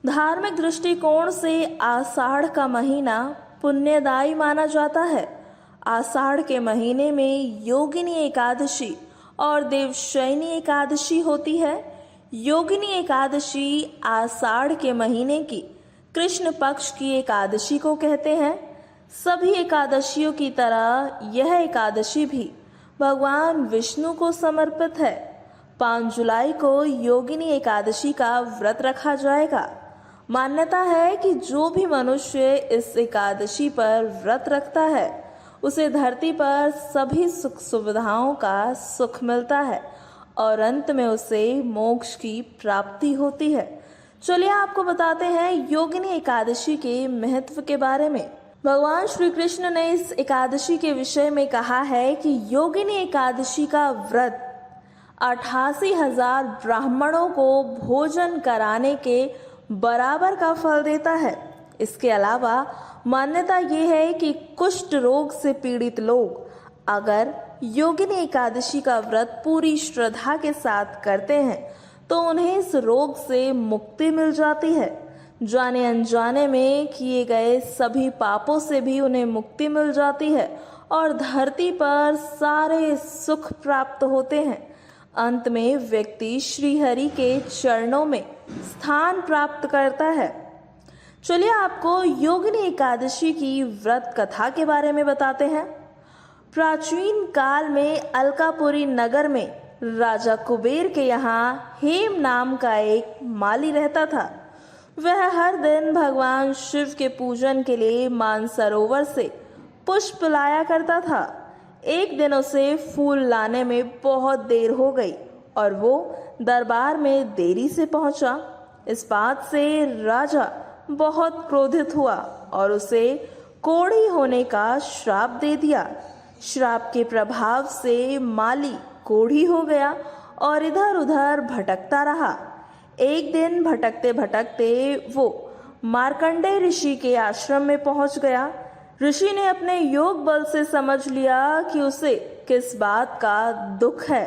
धार्मिक दृष्टिकोण से आषाढ़ का महीना पुण्यदायी माना जाता है। आषाढ़ के महीने में योगिनी एकादशी और देवशयनी एकादशी होती है। योगिनी एकादशी आषाढ़ के महीने की कृष्ण पक्ष की एकादशी को कहते हैं। सभी एकादशियों की तरह यह एकादशी भी भगवान विष्णु को समर्पित है। 5 जुलाई को योगिनी एकादशी का व्रत रखा जाएगा। मान्यता है कि जो भी मनुष्य इस एकादशी पर व्रत रखता है उसे धरती पर सभी सुख सुविधाओं का सुख मिलता है और अंत में उसे मोक्ष की प्राप्ति होती है। चलिए आपको बताते हैं योगिनी एकादशी के महत्व के बारे में। भगवान श्री कृष्ण ने इस एकादशी के विषय में कहा है कि योगिनी एकादशी का व्रत 88,000 ब्राह्मणों को भोजन कराने के बराबर का फल देता है। इसके अलावा मान्यता ये है कि कुष्ठ रोग से पीड़ित लोग अगर योगिनी एकादशी का व्रत पूरी श्रद्धा के साथ करते हैं तो उन्हें इस रोग से मुक्ति मिल जाती है। जाने अनजाने में किए गए सभी पापों से भी उन्हें मुक्ति मिल जाती है और धरती पर सारे सुख प्राप्त होते हैं। अंत में व्यक्ति श्रीहरि के चरणों में स्थान प्राप्त करता है। चलिए आपको योगिनी एकादशी की व्रत कथा के बारे में बताते हैं। प्राचीन काल में अलकापुरी नगर में राजा कुबेर के यहाँ हेम नाम का एक माली रहता था। वह हर दिन भगवान शिव के पूजन के लिए मानसरोवर से पुष्प लाया करता था। एक दिन उसे फूल लाने में बहुत देर हो गई और वो दरबार में देरी से पहुंचा। इस बात से राजा बहुत क्रोधित हुआ और उसे कोढ़ी होने का श्राप दे दिया। श्राप के प्रभाव से माली कोढ़ी हो गया और इधर उधर भटकता रहा। एक दिन भटकते भटकते वो मार्कंडेय ऋषि के आश्रम में पहुंच गया। ऋषि ने अपने योग बल से समझ लिया कि उसे किस बात का दुख है।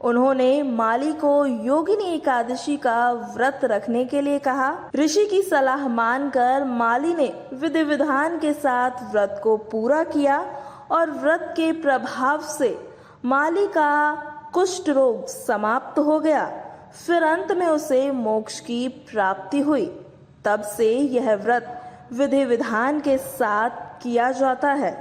उन्होंने माली को योगिनी एकादशी का व्रत रखने के लिए कहा। ऋषि की सलाह मानकर माली ने विधि विधान के साथ व्रत को पूरा किया और व्रत के प्रभाव से माली का कुष्ठ रोग समाप्त हो गया। फिर अंत में उसे मोक्ष की प्राप्ति हुई। तब से यह व्रत विधि विधान के साथ किया जाता है।